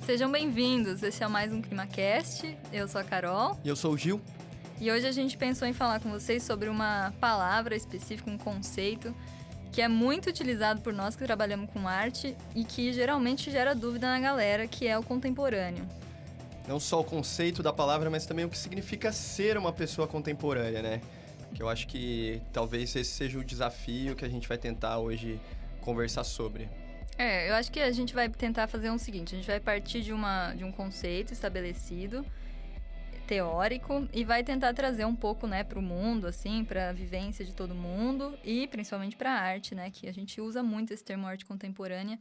Sejam bem-vindos, esse é mais um ClimaCast, eu sou a Carol. E eu sou o Gil. E hoje a gente pensou em falar com vocês sobre uma palavra específica, um conceito que é muito utilizado por nós que trabalhamos com arte e que geralmente gera dúvida na galera, que é o contemporâneo. Não só o conceito da palavra, mas também o que significa ser uma pessoa contemporânea, né? Que eu acho que talvez esse seja o desafio que a gente vai tentar hoje conversar sobre. Eu acho que a gente vai tentar fazer o seguinte, a gente vai partir de um conceito estabelecido, teórico, e vai tentar trazer um pouco, né, para o mundo, assim, para a vivência de todo mundo e principalmente para a arte, né, que a gente usa muito esse termo arte contemporânea.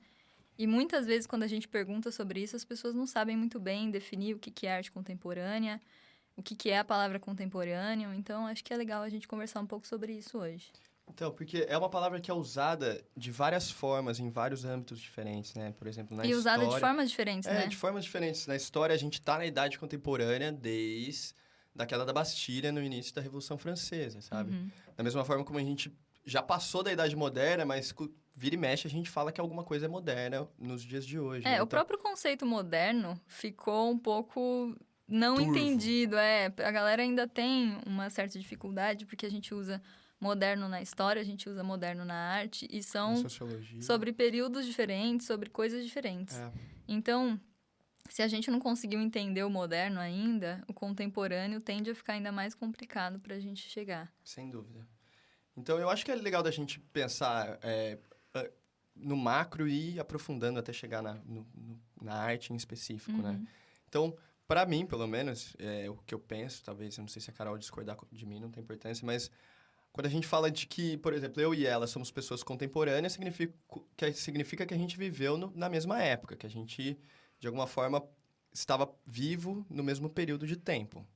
E muitas vezes, quando a gente pergunta sobre isso, as pessoas não sabem muito bem definir o que é arte contemporânea, o que é a palavra contemporâneo. Então, acho que é legal a gente conversar um pouco sobre isso hoje. Então, porque é uma palavra que é usada de várias formas, em vários âmbitos diferentes, né? Por exemplo, na história... E usada de formas diferentes, né? De formas diferentes. Na história, a gente está na Idade Contemporânea desde da queda da Bastilha no início da Revolução Francesa, sabe? Uhum. Da mesma forma como a gente já passou da Idade Moderna, mas vira e mexe a gente fala que alguma coisa é moderna nos dias de hoje. Né? O próprio conceito moderno ficou um pouco não turvo. entendido. A galera ainda tem uma certa dificuldade, porque a gente usa moderno na história, a gente usa moderno na arte, e são sobre períodos diferentes, sobre coisas diferentes. Então, se a gente não conseguiu entender o moderno ainda, o contemporâneo tende a ficar ainda mais complicado para a gente chegar. Sem dúvida. Então, eu acho que é legal da gente pensar no macro e ir aprofundando até chegar na arte em específico, né? Então, para mim, pelo menos, o que eu penso, talvez, eu não sei se a Carol discordar de mim, não tem importância, mas quando a gente fala de que, por exemplo, eu e ela somos pessoas contemporâneas, significa que a gente viveu na mesma época, que a gente, de alguma forma, estava vivo no mesmo período de tempo.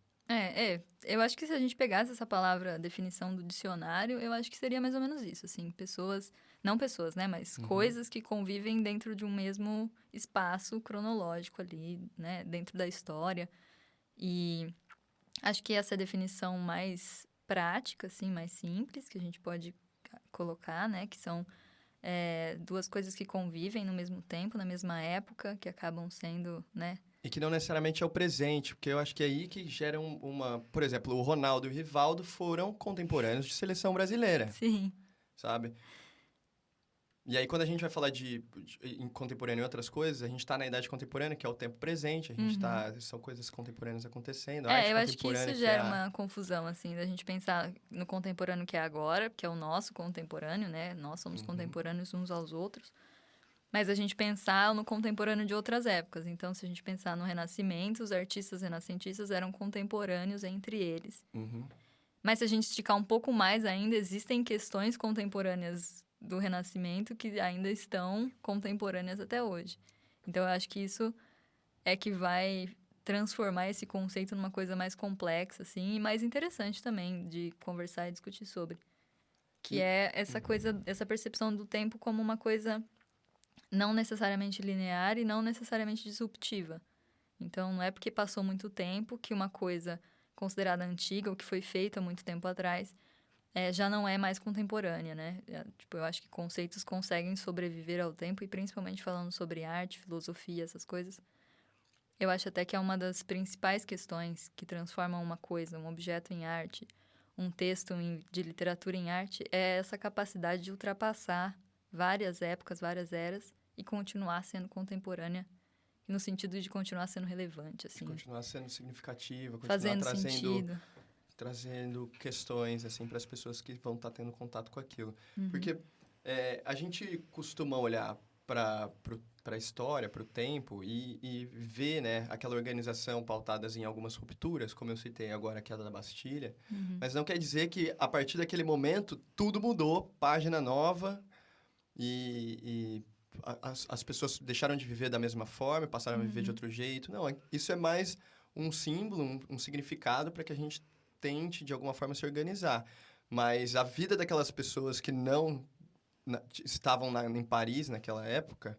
Eu acho que se a gente pegasse essa palavra, definição do dicionário, eu acho que seria mais ou menos isso, assim, não pessoas, né, mas coisas que convivem dentro de um mesmo espaço cronológico ali, né, dentro da história. E acho que essa é a definição mais prática, assim, mais simples, que a gente pode colocar, né, que são duas coisas que convivem no mesmo tempo, na mesma época, que acabam sendo, né... E que não necessariamente é o presente, porque eu acho que é aí que gera uma... Por exemplo, o Ronaldo e o Rivaldo foram contemporâneos de seleção brasileira. Sim. Sabe? E aí, quando a gente vai falar em contemporâneo e outras coisas, a gente está na idade contemporânea, que é o tempo presente, a gente são coisas contemporâneas acontecendo. Eu acho que isso gera uma confusão, assim, da gente pensar no contemporâneo que é agora, que é o nosso contemporâneo, né? Nós somos contemporâneos uns aos outros. Mas a gente pensar no contemporâneo de outras épocas. Então, se a gente pensar no Renascimento, os artistas renascentistas eram contemporâneos entre eles. Mas se a gente esticar um pouco mais ainda, existem questões contemporâneas do Renascimento que ainda estão contemporâneas até hoje. Então, eu acho que isso é que vai transformar esse conceito numa coisa mais complexa, assim, e mais interessante também de conversar e discutir sobre. Que é essa coisa, essa percepção do tempo como uma coisa não necessariamente linear e não necessariamente disruptiva. Então, não é porque passou muito tempo que uma coisa considerada antiga ou que foi feita há muito tempo atrás já não é mais contemporânea, né? Eu acho que conceitos conseguem sobreviver ao tempo e principalmente falando sobre arte, filosofia, essas coisas. Eu acho até que é uma das principais questões que transformam uma coisa, um objeto em arte, um texto de literatura em arte, é essa capacidade de ultrapassar várias épocas, várias eras e continuar sendo contemporânea no sentido de continuar sendo relevante, assim. De continuar sendo significativa, fazendo sentido. Trazendo questões, assim, para as pessoas que vão estar tendo contato com aquilo. Porque a gente costuma olhar para a história, para o tempo e ver, né, aquela organização pautada em algumas rupturas, como eu citei agora, a queda da Bastilha, mas não quer dizer que, a partir daquele momento, tudo mudou, página nova e as pessoas deixaram de viver da mesma forma, passaram a viver de outro jeito. Não, isso é mais um símbolo, um significado para que a gente tente, de alguma forma, se organizar. Mas a vida daquelas pessoas que não estavam em Paris naquela época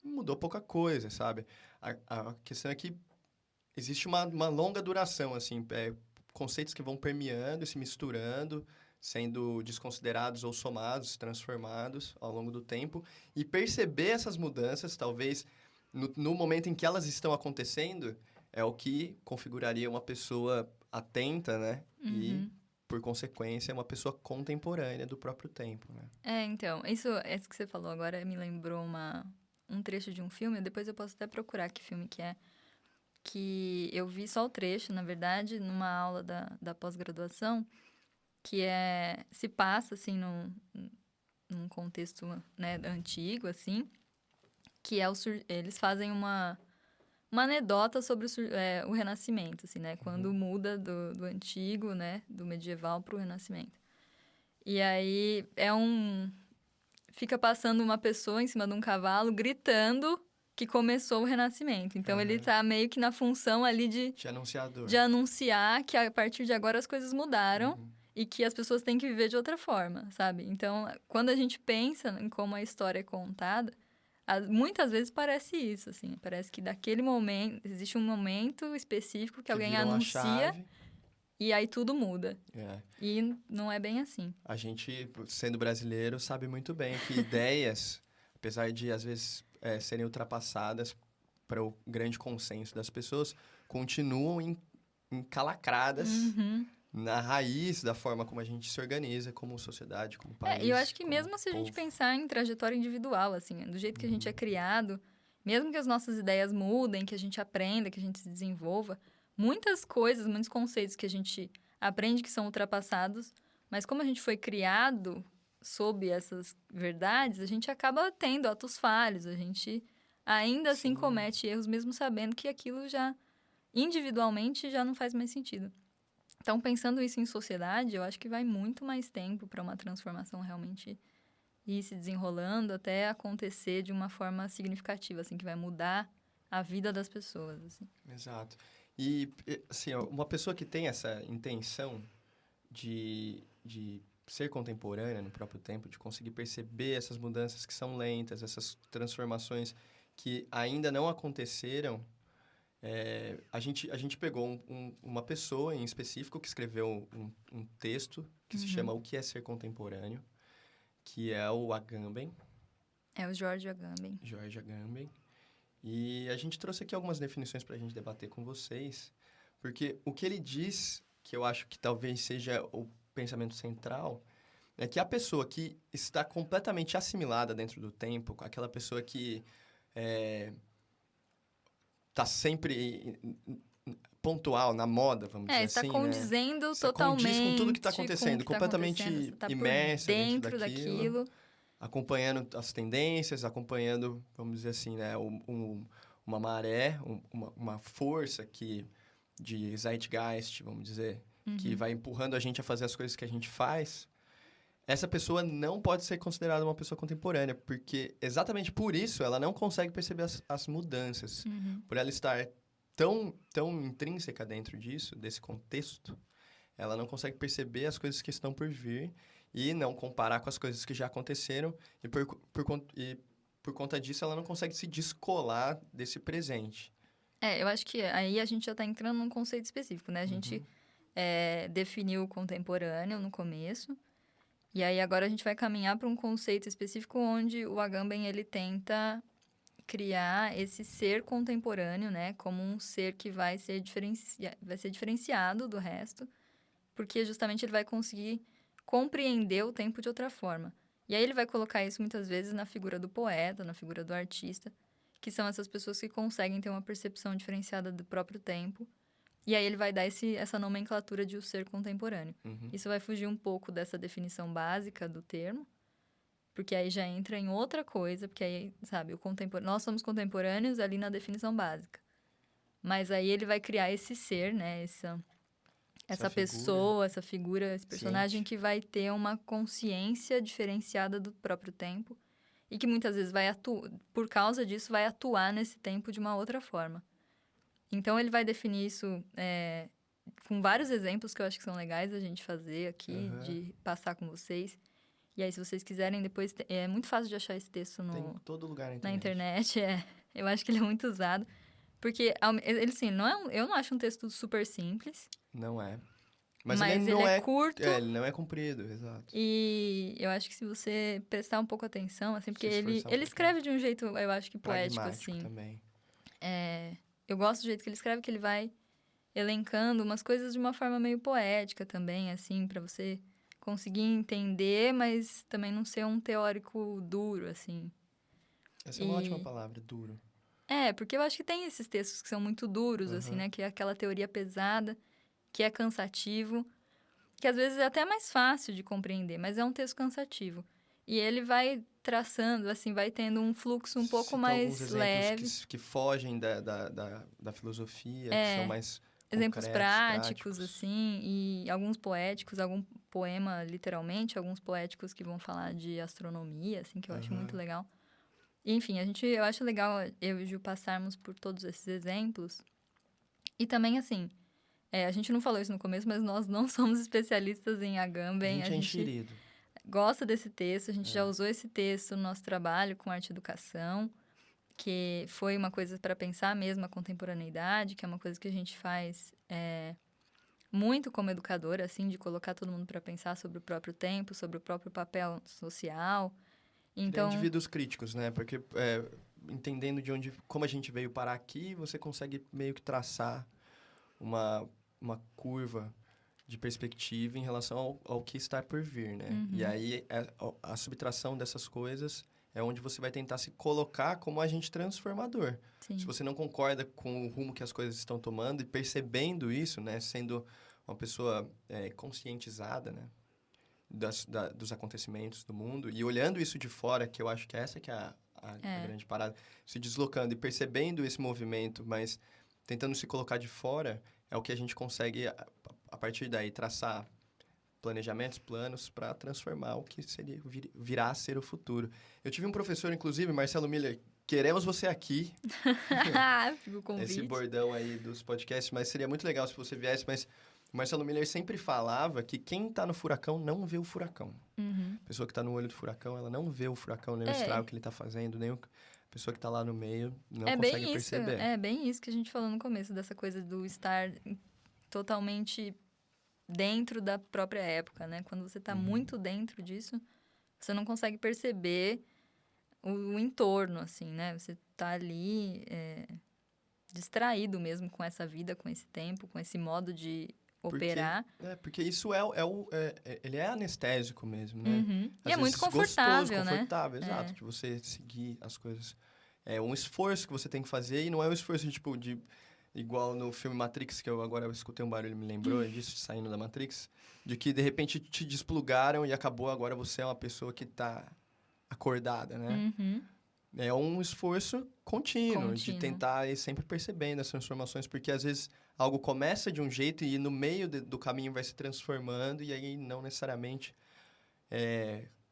mudou pouca coisa, sabe? A questão é que existe uma longa duração, assim, conceitos que vão permeando e se misturando, sendo desconsiderados ou somados, transformados ao longo do tempo, e perceber essas mudanças, talvez no momento em que elas estão acontecendo, é o que configuraria uma pessoa atenta, né? E, por consequência, uma pessoa contemporânea do próprio tempo, né? Então, isso que você falou agora me lembrou um trecho de um filme, depois eu posso até procurar que filme que é, que eu vi só o trecho, na verdade, numa aula da pós-graduação, que se passa, assim, num contexto, né, antigo, assim, que eles fazem uma anedota sobre o Renascimento, assim, né? Quando muda do antigo, né? Do medieval para o Renascimento. E aí fica passando uma pessoa em cima de um cavalo gritando que começou o Renascimento. Então, ele tá meio que na função ali de anunciador. De anunciar que a partir de agora as coisas mudaram e que as pessoas têm que viver de outra forma, sabe? Então, quando a gente pensa em como a história é contada, muitas vezes parece isso, assim. Parece que daquele momento, existe um momento específico que alguém anuncia e aí tudo muda. E não é bem assim. A gente, sendo brasileiro, sabe muito bem que ideias, apesar de, às vezes, serem ultrapassadas para o grande consenso das pessoas, continuam encalacradas na raiz da forma como a gente se organiza como sociedade, como país. E eu acho que mesmo se a gente pensar em trajetória individual, assim, do jeito que a gente é criado, mesmo que as nossas ideias mudem, que a gente aprenda, que a gente se desenvolva, muitas coisas, muitos conceitos que a gente aprende que são ultrapassados, mas como a gente foi criado sob essas verdades, a gente acaba tendo atos falhos, a gente ainda assim comete erros, mesmo sabendo que aquilo já, individualmente, já não faz mais sentido. Então, pensando isso em sociedade, eu acho que vai muito mais tempo para uma transformação realmente ir se desenrolando até acontecer de uma forma significativa, assim, que vai mudar a vida das pessoas, assim. Exato. E, assim, uma pessoa que tem essa intenção de ser contemporânea no próprio tempo, de conseguir perceber essas mudanças que são lentas, essas transformações que ainda não aconteceram, a gente pegou uma pessoa em específico que escreveu um texto que se chama O que é Ser Contemporâneo, que é o Agamben. É o George Agamben. George Agamben. E a gente trouxe aqui algumas definições para a gente debater com vocês, porque o que ele diz, que eu acho que talvez seja o pensamento central, é que a pessoa que está completamente assimilada dentro do tempo, aquela pessoa que está sempre pontual, na moda, vamos dizer assim, está condizendo né? totalmente Condiz com tudo que está acontecendo, completamente imersa dentro daquilo. Acompanhando as tendências, acompanhando, vamos dizer assim, né, uma maré, uma força de zeitgeist, vamos dizer, que vai empurrando a gente a fazer as coisas que a gente faz. Essa pessoa não pode ser considerada uma pessoa contemporânea, porque exatamente por isso ela não consegue perceber as mudanças. Por ela estar tão intrínseca dentro desse contexto, ela não consegue perceber as coisas que estão por vir e não comparar com as coisas que já aconteceram, e por conta disso ela não consegue se descolar desse presente. Eu acho que aí a gente já está entrando num conceito específico, né? A gente definiu o contemporâneo no começo, e aí agora a gente vai caminhar para um conceito específico onde o Agamben, ele tenta criar esse ser contemporâneo, né? Como um ser que vai ser diferenciado do resto, porque justamente ele vai conseguir compreender o tempo de outra forma. E aí ele vai colocar isso muitas vezes na figura do poeta, na figura do artista, que são essas pessoas que conseguem ter uma percepção diferenciada do próprio tempo. E aí ele vai dar essa nomenclatura de o ser contemporâneo. Isso vai fugir um pouco dessa definição básica do termo, porque aí já entra em outra coisa, porque aí, sabe, nós somos contemporâneos ali na definição básica. Mas aí ele vai criar esse ser, né, essa pessoa, essa figura, esse personagem que vai ter uma consciência diferenciada do próprio tempo e que muitas vezes por causa disso, vai atuar nesse tempo de uma outra forma. Então, ele vai definir isso com vários exemplos que eu acho que são legais a gente fazer aqui, de passar com vocês. E aí, se vocês quiserem, depois... É muito fácil de achar esse texto Tem em todo lugar na internet. Eu acho que ele é muito usado. Porque, ele, assim, eu não acho um texto super simples. Não é. Mas ele não é curto. Ele não é comprido, exato. E eu acho que se você prestar um pouco atenção, assim, porque ele escreve de um jeito, eu acho que poético, assim. Também. Eu gosto do jeito que ele escreve, que ele vai elencando umas coisas de uma forma meio poética também, assim, para você conseguir entender, mas também não ser um teórico duro, assim. Essa é uma ótima palavra, duro. Porque eu acho que tem esses textos que são muito duros, assim, né? Que é aquela teoria pesada, que é cansativo, que às vezes é até mais fácil de compreender, mas é um texto cansativo. E ele vai traçando, assim, vai tendo um fluxo um pouco Citou alguns mais leve. exemplos que fogem da filosofia, que são mais Exemplos concretos, práticos, assim, e alguns poéticos, algum poema, literalmente, alguns poéticos que vão falar de astronomia, assim, que eu acho muito legal. E, enfim, eu acho legal eu e o Gil passarmos por todos esses exemplos. E também, assim, a gente não falou isso no começo, mas nós não somos especialistas em Agamben. A gente é enxerido. Gosta desse texto, a gente já usou esse texto no nosso trabalho com arte e educação, que foi uma coisa para pensar mesmo a contemporaneidade, que é uma coisa que a gente faz muito como educadora, assim, de colocar todo mundo para pensar sobre o próprio tempo, sobre o próprio papel social. Então, indivíduos críticos, né? Porque entendendo como a gente veio parar aqui, você consegue meio que traçar uma curva de perspectiva em relação ao que está por vir, né? E aí a subtração dessas coisas é onde você vai tentar se colocar como agente transformador. sim. Se você não concorda com o rumo que as coisas estão tomando e percebendo isso, né? Sendo uma pessoa conscientizada, né? Dos acontecimentos do mundo e olhando isso de fora, que eu acho que essa que é a grande parada, se deslocando e percebendo esse movimento, mas tentando se colocar de fora, é o que a gente consegue, a partir daí, traçar planejamentos, planos para transformar o que virá a ser o futuro. Eu tive um professor, inclusive, Marcelo Miller, queremos você aqui. Fica o convite. Esse bordão aí dos podcasts, mas seria muito legal se você viesse, mas o Marcelo Miller sempre falava que quem está no furacão não vê o furacão. A pessoa que está no olho do furacão, ela não vê o furacão, nem o estrago que ele está fazendo, nem a pessoa que está lá no meio não consegue perceber. É bem isso que a gente falou no começo, dessa coisa do estar totalmente dentro da própria época, né? Quando você está muito dentro disso, você não consegue perceber o entorno, assim, né? Você está ali distraído mesmo com essa vida, com esse tempo, com esse modo de operar. Porque isso ele é anestésico mesmo, né? E é muito confortável, né? Confortável, exato, de você seguir as coisas. É um esforço que você tem que fazer e não é um esforço igual no filme Matrix, que eu agora escutei um barulho e me lembrou disso, saindo da Matrix, de que de repente te desplugaram e acabou, agora você é uma pessoa que está acordada, né? É um esforço contínuo de tentar ir sempre percebendo as transformações, porque às vezes algo começa de um jeito e no meio do caminho vai se transformando e aí não necessariamente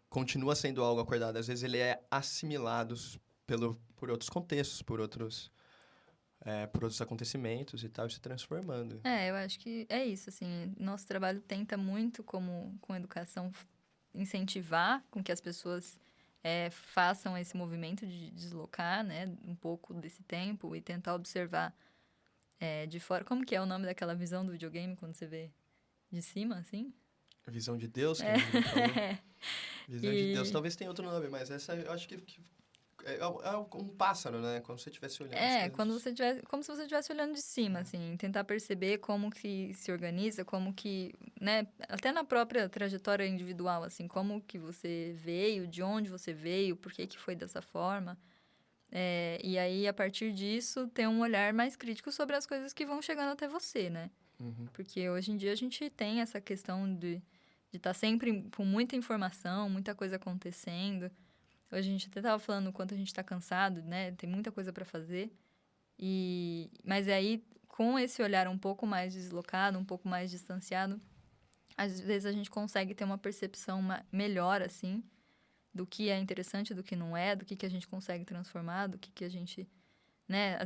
continua sendo algo acordado. Às vezes ele é assimilado por outros contextos, por outros acontecimentos e tal, e se transformando. Eu acho que é isso, assim. Nosso trabalho tenta muito, com educação, incentivar com que as pessoas façam esse movimento de deslocar, né, um pouco desse tempo e tentar observar de fora. Como que é o nome daquela visão do videogame quando você vê de cima, assim? A visão de Deus, que a gente falou. Visão de Deus. Talvez tenha outro nome, mas essa eu acho que é um pássaro, né? Como se você estivesse olhando. Como se você estivesse olhando de cima, assim. Tentar perceber como que se organiza, como que, né? Até na própria trajetória individual, assim. Como que você veio, de onde você veio, por que foi dessa forma. E aí, a partir disso, ter um olhar mais crítico sobre as coisas que vão chegando até você, né? Porque hoje em dia a gente tem essa questão de estar sempre com muita informação, muita coisa acontecendo. Hoje a gente até estava falando o quanto a gente está cansado, né? Tem muita coisa para fazer. Mas aí, com esse olhar um pouco mais deslocado, um pouco mais distanciado, às vezes a gente consegue ter uma percepção melhor, assim, do que é interessante, do que não é, do que a gente consegue transformar, do que a gente, né?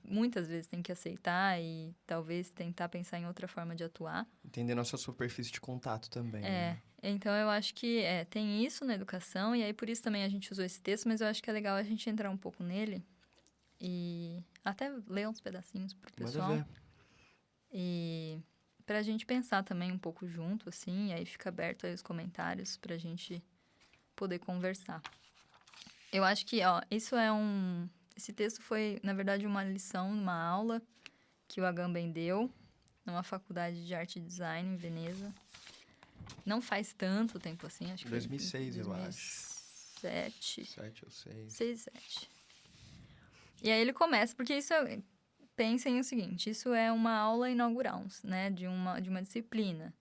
Muitas vezes tem que aceitar e talvez tentar pensar em outra forma de atuar. Entender nossa superfície de contato também. Né? Então, eu acho que tem isso na educação, e aí por isso também a gente usou esse texto, mas eu acho que é legal a gente entrar um pouco nele e até ler uns pedacinhos pro pessoal. Manda ver. E pra gente pensar também um pouco junto, assim, e aí fica aberto aí os comentários pra gente poder conversar. Eu acho que, esse Esse texto foi, na verdade, uma lição, uma aula que o Agamben deu numa faculdade de arte e design em Veneza. Não faz tanto tempo assim, acho que 2006, foi eu acho. 2007. 7 ou 6. 6, 7. E aí ele começa, porque isso é... Pensem o seguinte, isso é uma aula inaugural, né? De uma disciplina.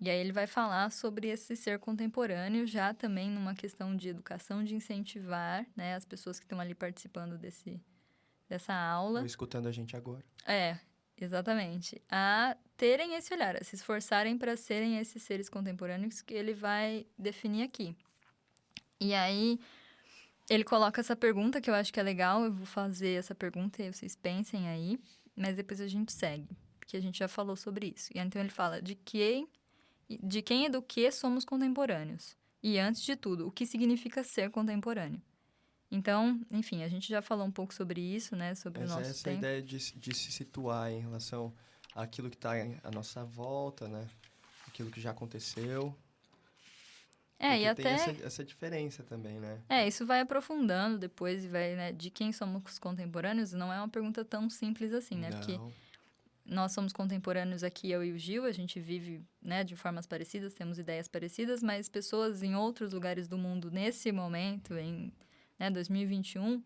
E aí ele vai falar sobre esse ser contemporâneo, já também numa questão de educação, de incentivar, né, as pessoas que estão ali participando dessa aula. Ou escutando a gente agora. Exatamente. A terem esse olhar, a se esforçarem para serem esses seres contemporâneos que ele vai definir aqui. E aí ele coloca essa pergunta que eu acho que é legal, eu vou fazer essa pergunta e vocês pensem aí, mas depois a gente segue, porque a gente já falou sobre isso. E então ele fala de quem e do que somos contemporâneos. E antes de tudo, o que significa ser contemporâneo. Então, enfim, a gente já falou um pouco sobre isso, né? Sobre Mas o nosso essa tempo. ideia de se situar em relação àquilo que está à nossa volta, né? Aquilo que já aconteceu. E Porque até... tem essa diferença também, né? Isso vai aprofundando depois e vai, né? De quem somos contemporâneos, não é uma pergunta tão simples assim, né? Não. Porque nós somos contemporâneos aqui, eu e o Gil, a gente vive, né, de formas parecidas, temos ideias parecidas, mas pessoas em outros lugares do mundo, nesse momento, em 2021,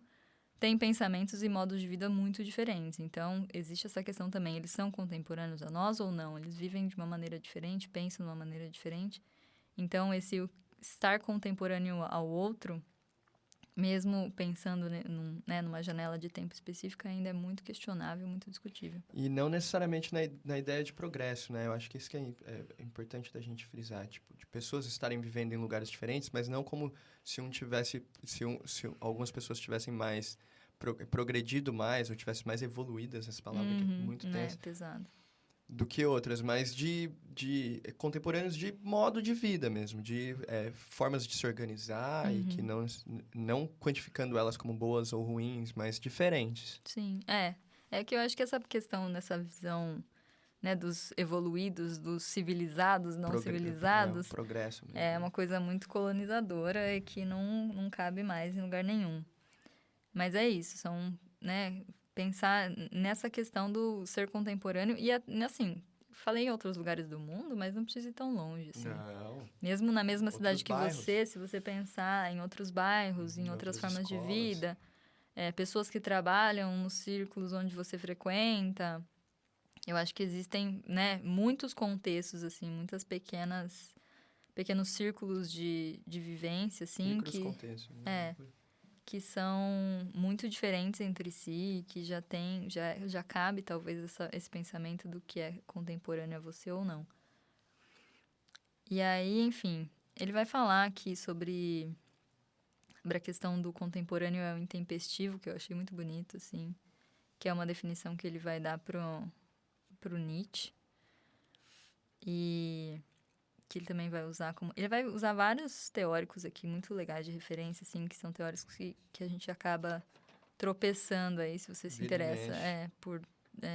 têm pensamentos e modos de vida muito diferentes. Então, existe essa questão também, eles são contemporâneos a nós ou não? Eles vivem de uma maneira diferente, pensam de uma maneira diferente. Então, esse estar contemporâneo ao outro, mesmo pensando numa janela de tempo específica, ainda é muito questionável, muito discutível. E não necessariamente na ideia de progresso, né? Eu acho que isso que é importante da gente frisar, tipo, de pessoas estarem vivendo em lugares diferentes, mas não como se se algumas pessoas tivessem mais progredido mais ou tivessem mais evoluídas, essa palavra que é muito tensa, pesado. do que outras, mas de contemporâneos de modo de vida mesmo, de formas de se organizar e que não quantificando elas como boas ou ruins, mas diferentes. Sim, é que eu acho que essa questão, nessa visão, né, dos evoluídos, dos civilizados, não civilizados, Progresso mesmo. é uma coisa muito colonizadora e que não cabe mais em lugar nenhum. Mas é isso, são, né, pensar nessa questão do ser contemporâneo e, assim, falei em outros lugares do mundo, mas não precisa ir tão longe, assim. Não. Mesmo na mesma cidade que bairros. você, se você pensar em outros bairros, em outras formas escolas. de vida, pessoas que trabalham nos círculos onde você frequenta, eu acho que existem, né, muitos contextos, assim, muitas pequenos círculos de vivência, assim, Contextos, que são muito diferentes entre si, que já cabe talvez esse pensamento do que é contemporâneo a você ou não. E aí, enfim, ele vai falar aqui sobre a questão do contemporâneo é o intempestivo, que eu achei muito bonito, assim, que é uma definição que ele vai dar pro Nietzsche. E que ele também vai usar como... Ele vai usar vários teóricos aqui muito legais de referência, assim, que são teóricos que a gente acaba tropeçando aí, se você se interessa por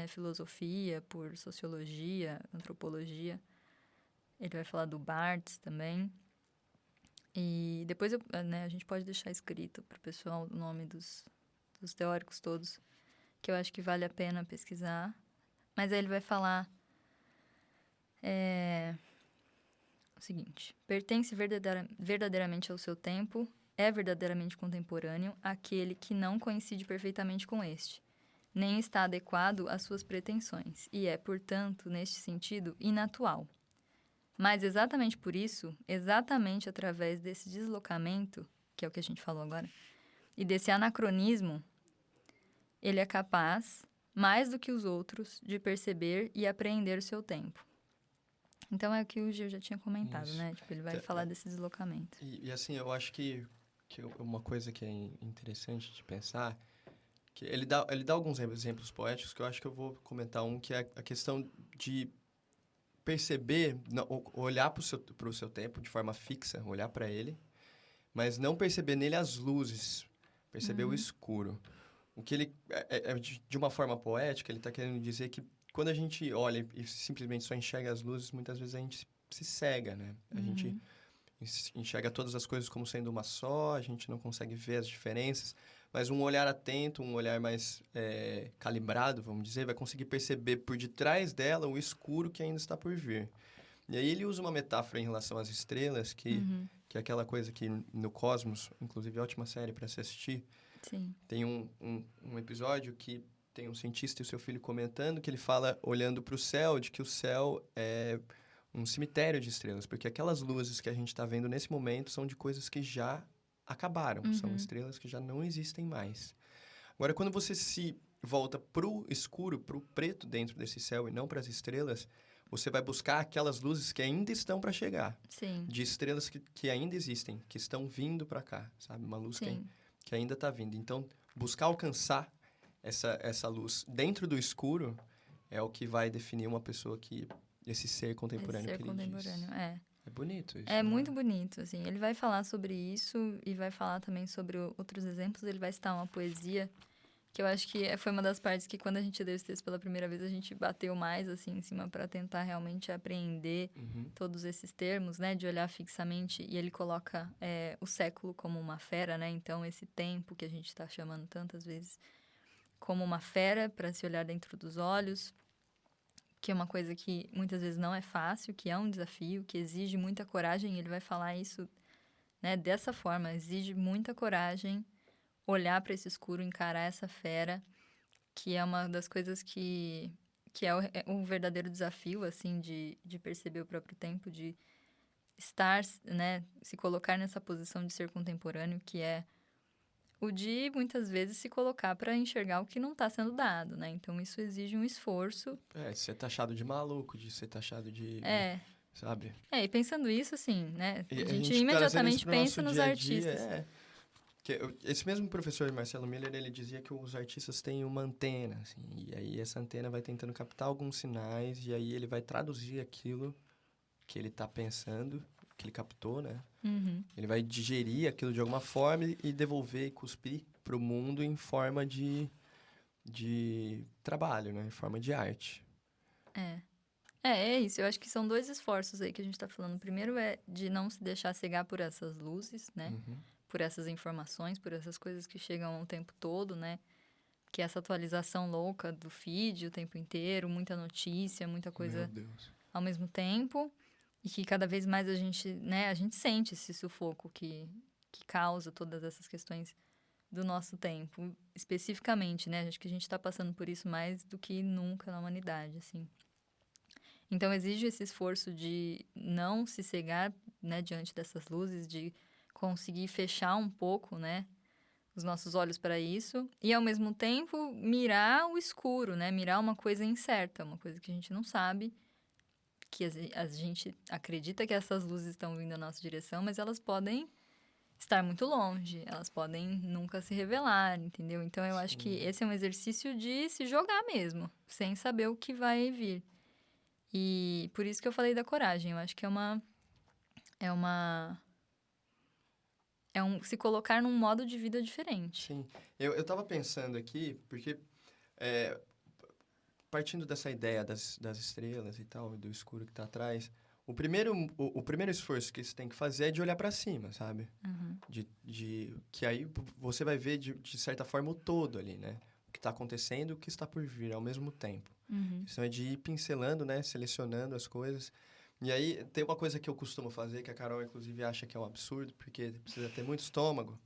filosofia, por sociologia, antropologia. Ele vai falar do Barthes também. E depois a gente pode deixar escrito para o pessoal o nome dos teóricos todos, que eu acho que vale a pena pesquisar. Mas aí ele vai falar o seguinte: pertence verdadeiramente ao seu tempo, é verdadeiramente contemporâneo aquele que não coincide perfeitamente com este, nem está adequado às suas pretensões, e é, portanto, neste sentido, inatual. Mas exatamente por isso, exatamente através desse deslocamento, que é o que a gente falou agora, e desse anacronismo, ele é capaz, mais do que os outros, de perceber e apreender o seu tempo. Então é o que o Gil já tinha comentado, Isso. né? Tipo, ele vai falar desse deslocamento. E assim, eu acho que uma coisa que é interessante de pensar, que ele dá alguns exemplos poéticos que eu acho que eu vou comentar um, que é a questão de perceber, olhar para o seu tempo de forma fixa, olhar para ele, mas não perceber nele as luzes, perceber o escuro. O que ele, de uma forma poética, ele está querendo dizer que quando a gente olha e simplesmente só enxerga as luzes, muitas vezes a gente se cega, né? A gente enxerga todas as coisas como sendo uma só, a gente não consegue ver as diferenças, Mas um olhar atento, um olhar mais calibrado, vamos dizer, vai conseguir perceber por detrás dela o escuro que ainda está por vir. E aí ele usa uma metáfora em relação às estrelas, que é aquela coisa que no Cosmos, inclusive ótima série para se assistir, Sim. tem um episódio que tem um cientista e o seu filho comentando que ele fala, olhando para o céu, de que o céu é um cemitério de estrelas, porque aquelas luzes que a gente está vendo nesse momento são de coisas que já acabaram, são estrelas que já não existem mais. Agora, quando você se volta para o escuro, para o preto dentro desse céu e não para as estrelas, você vai buscar aquelas luzes que ainda estão para chegar. Sim. De estrelas que ainda existem, que estão vindo para cá, sabe? Uma luz que ainda está vindo. Então, buscar alcançar essa luz dentro do escuro é o que vai definir uma pessoa que... Esse ser contemporâneo que ele contemporâneo, diz. é. É bonito isso. É muito bonito, assim. Ele vai falar sobre isso e vai falar também sobre outros exemplos. Ele vai citar uma poesia que eu acho que foi uma das partes que, quando a gente leu esse texto pela primeira vez, a gente bateu mais, assim, em cima para tentar realmente apreender todos esses termos, né? De olhar fixamente. E ele coloca o século como uma fera, né? Então, esse tempo que a gente está chamando tantas vezes como uma fera para se olhar dentro dos olhos, que é uma coisa que muitas vezes não é fácil, que é um desafio, que exige muita coragem. Ele vai falar isso, né, dessa forma, exige muita coragem olhar para esse escuro, encarar essa fera, que é uma das coisas que é um verdadeiro desafio, assim, de perceber o próprio tempo, de estar, né, se colocar nessa posição de ser contemporâneo, que é o de, muitas vezes, se colocar para enxergar o que não está sendo dado, né? Então, isso exige um esforço. Ser taxado de maluco, de ser taxado de... Sabe? E pensando isso, assim, né? E A gente imediatamente pensa nos artistas. Esse mesmo professor, Marcelo Miller, ele dizia que os artistas têm uma antena, assim, e aí essa antena vai tentando captar alguns sinais, e aí ele vai traduzir aquilo que ele está pensando, que ele captou, né? Ele vai digerir aquilo de alguma forma e devolver e cuspir para o mundo em forma de trabalho, né? Em forma de arte. É isso. Eu acho que são dois esforços aí que a gente está falando. O primeiro é de não se deixar cegar por essas luzes, né? Por essas informações, por essas coisas que chegam o tempo todo, né? Que é essa atualização louca do feed o tempo inteiro, muita notícia, muita coisa ao mesmo tempo. E que cada vez mais a gente, né? A gente sente esse sufoco que causa todas essas questões do nosso tempo. Especificamente, né? Acho que a gente está passando por isso mais do que nunca na humanidade, assim. Então, exige esse esforço de não se cegar, né, diante dessas luzes, de conseguir fechar um pouco, né, os nossos olhos para isso. E, ao mesmo tempo, mirar o escuro, né, mirar uma coisa incerta, uma coisa que a gente não sabe, que a gente acredita que essas luzes estão vindo na nossa direção, mas elas podem estar muito longe, elas podem nunca se revelar, entendeu? Então, eu acho que esse é um exercício de se jogar mesmo, sem saber o que vai vir. E por isso que eu falei da coragem. Eu acho que é um se colocar num modo de vida diferente. Sim. Eu tava pensando aqui, porque partindo dessa ideia das estrelas e tal, do escuro que tá atrás, o primeiro esforço que você tem que fazer é de olhar para cima, sabe? Que aí você vai ver, de certa forma, o todo ali, né? O que está acontecendo e o que está por vir ao mesmo tempo. Então, é de ir pincelando, né? Selecionando as coisas. E aí, tem uma coisa que eu costumo fazer, que a Carol, inclusive, acha que é um absurdo, porque precisa ter muito estômago,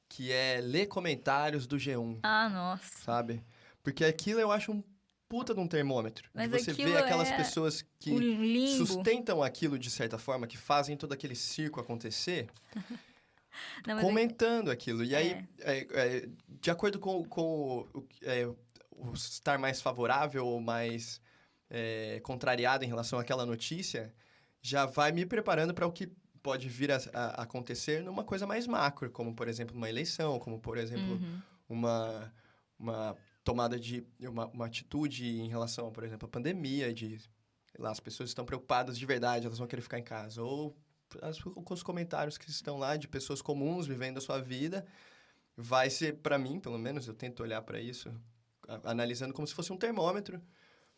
que é ler comentários do G1. Ah, nossa. Sabe? Porque aquilo eu acho um puta de um termômetro. Mas de você ver aquelas pessoas que sustentam aquilo de certa forma, que fazem todo aquele circo acontecer... Não, comentando aquilo. E aí, de acordo com o estar mais favorável ou mais contrariado em relação àquela notícia, já vai me preparando para o que pode vir a acontecer numa coisa mais macro, como, por exemplo, uma eleição, como, por exemplo, uma tomada de... uma atitude em relação, por exemplo, à pandemia, de... lá, as pessoas estão preocupadas de verdade, elas vão querer ficar em casa. Ou... com os comentários que estão lá de pessoas comuns vivendo a sua vida, vai ser, para mim, pelo menos, eu tento olhar para isso, analisando como se fosse um termômetro,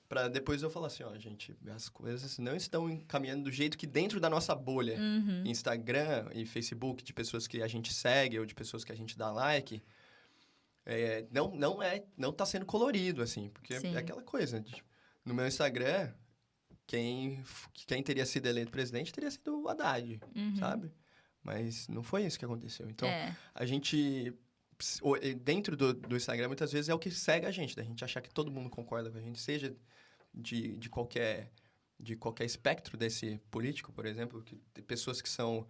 para depois eu falar assim, ó, gente, as coisas não estão caminhando do jeito que dentro da nossa bolha, Instagram e Facebook, de pessoas que a gente segue ou de pessoas que a gente dá like, não tá sendo colorido, assim. Porque Sim. é aquela coisa, tipo, no meu Instagram, quem teria sido eleito presidente teria sido o Haddad, sabe? Mas não foi isso que aconteceu. Então, a gente... Dentro do Instagram, muitas vezes, é o que cega a gente. Da gente achar que todo mundo concorda com a gente, seja de qualquer espectro desse político, por exemplo, que tem pessoas que são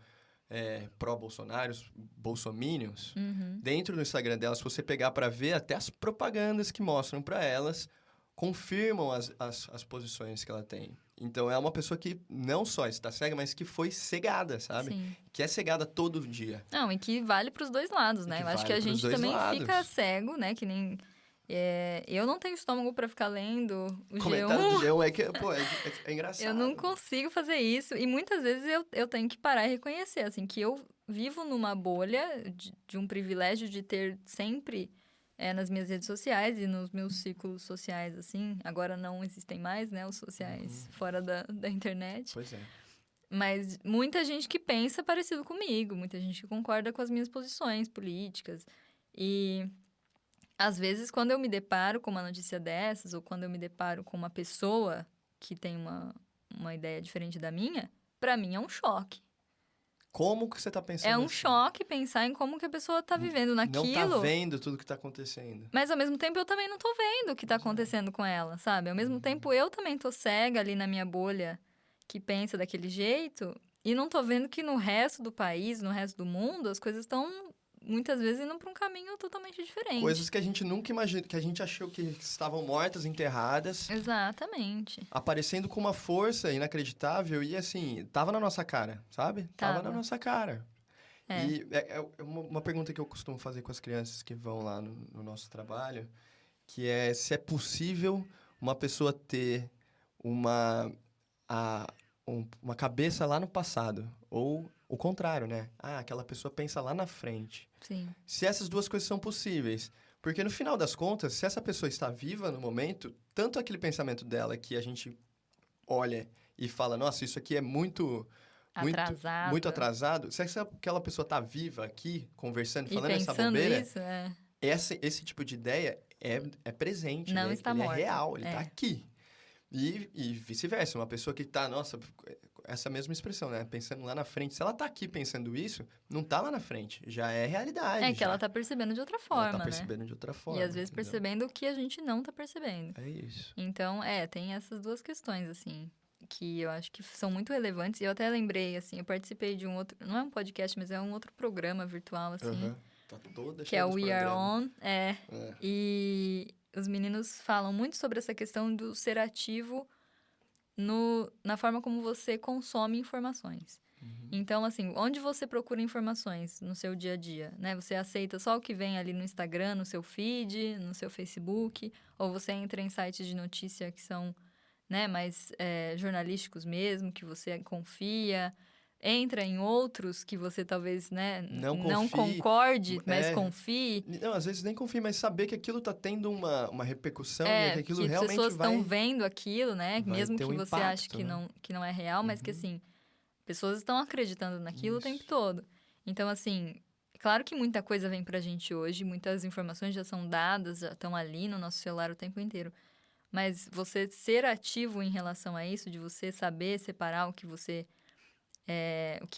pró-bolsonaros, bolsominions. Dentro do Instagram delas, se você pegar para ver, até as propagandas que mostram para elas confirmam as posições que ela tem. Então, é uma pessoa que não só está cega, mas que foi cegada, sabe? Sim. Que é cegada todo dia. Não, e que vale para os dois lados, né? Eu acho que a gente também fica cego, né? Que nem... eu não tenho estômago para ficar lendo o Comentário G1. do G1 é engraçado. Eu não consigo fazer isso. E muitas vezes eu tenho que parar e reconhecer, assim, que eu vivo numa bolha de um privilégio de ter sempre... nas minhas redes sociais e nos meus círculos sociais, assim. Agora não existem mais, né? Os sociais fora da internet. Pois é. Mas muita gente que pensa parecido comigo. Muita gente que concorda com as minhas posições políticas. E, às vezes, quando eu me deparo com uma notícia dessas, ou quando eu me deparo com uma pessoa que tem uma ideia diferente da minha, pra mim é um choque. Como que você tá pensando É um assim? choque pensar em como que a pessoa tá vivendo naquilo. Não tá vendo tudo que tá acontecendo. Mas, ao mesmo tempo, eu também não tô vendo o que tá acontecendo com ela, sabe? Ao mesmo tempo, eu também tô cega ali na minha bolha que pensa daquele jeito e não tô vendo que no resto do país, no resto do mundo, as coisas estão, muitas vezes, indo pra um caminho totalmente diferente. Coisas que a gente nunca imaginou, que a gente achou que estavam mortas, enterradas. Exatamente. Aparecendo com uma força inacreditável e, assim, tava na nossa cara, sabe? Tava na nossa cara. E é uma pergunta que eu costumo fazer com as crianças que vão lá no nosso trabalho, que é se é possível uma pessoa ter uma cabeça lá no passado, ou o contrário, né? Aquela pessoa pensa lá na frente. Sim. Se essas duas coisas são possíveis. Porque, no final das contas, se essa pessoa está viva no momento, tanto aquele pensamento dela que a gente olha e fala, nossa, isso aqui é muito atrasado. Se aquela pessoa está viva aqui, conversando, falando essa bobeira, isso, esse tipo de ideia é presente. Não está morto. Ele é real, ele está aqui. E vice-versa, uma pessoa que está, nossa, essa mesma expressão, né? Pensando lá na frente. Se ela está aqui pensando isso, não está lá na frente. Já é realidade. Que ela está percebendo de outra forma, ela está percebendo de outra forma. E às vezes percebendo o que a gente não está percebendo. É isso. Então, tem essas duas questões, assim, que eu acho que são muito relevantes. E eu até lembrei, assim, eu participei de um outro... Não é um podcast, mas é um outro programa virtual, assim. Tá toda que é o We Are On. E os meninos falam muito sobre essa questão do ser ativo na forma como você consome informações. Então, assim, onde você procura informações no seu dia a dia, né? Você aceita só o que vem ali no Instagram, no seu feed, no seu Facebook, ou você entra em sites de notícia que são, né, mais jornalísticos mesmo, que você confia, entra em outros que você talvez, né, não concorde, mas confie. Não, às vezes nem confie, mas saber que aquilo tá tendo uma repercussão e que aquilo realmente as pessoas estão vendo aquilo, né? Mesmo que um você impacto, ache que não é real, mas que, assim, pessoas estão acreditando naquilo o tempo todo. Então, assim, é claro que muita coisa vem pra gente hoje, muitas informações já são dadas, já estão ali no nosso celular o tempo inteiro. Mas você ser ativo em relação a isso, de você saber separar o que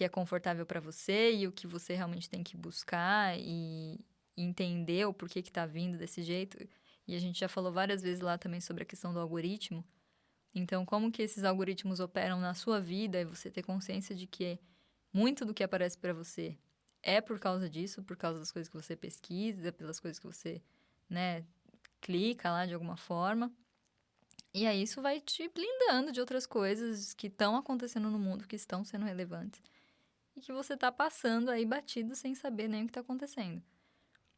é confortável para você e o que você realmente tem que buscar e entender o porquê que tá vindo desse jeito. E a gente já falou várias vezes lá também sobre a questão do algoritmo. Então, como que esses algoritmos operam na sua vida e você ter consciência de que muito do que aparece para você é por causa disso, por causa das coisas que você pesquisa, pelas coisas que você, né, clica lá de alguma forma. E aí isso vai te blindando de outras coisas que estão acontecendo no mundo, que estão sendo relevantes. E que você tá passando aí batido sem saber nem o que tá acontecendo.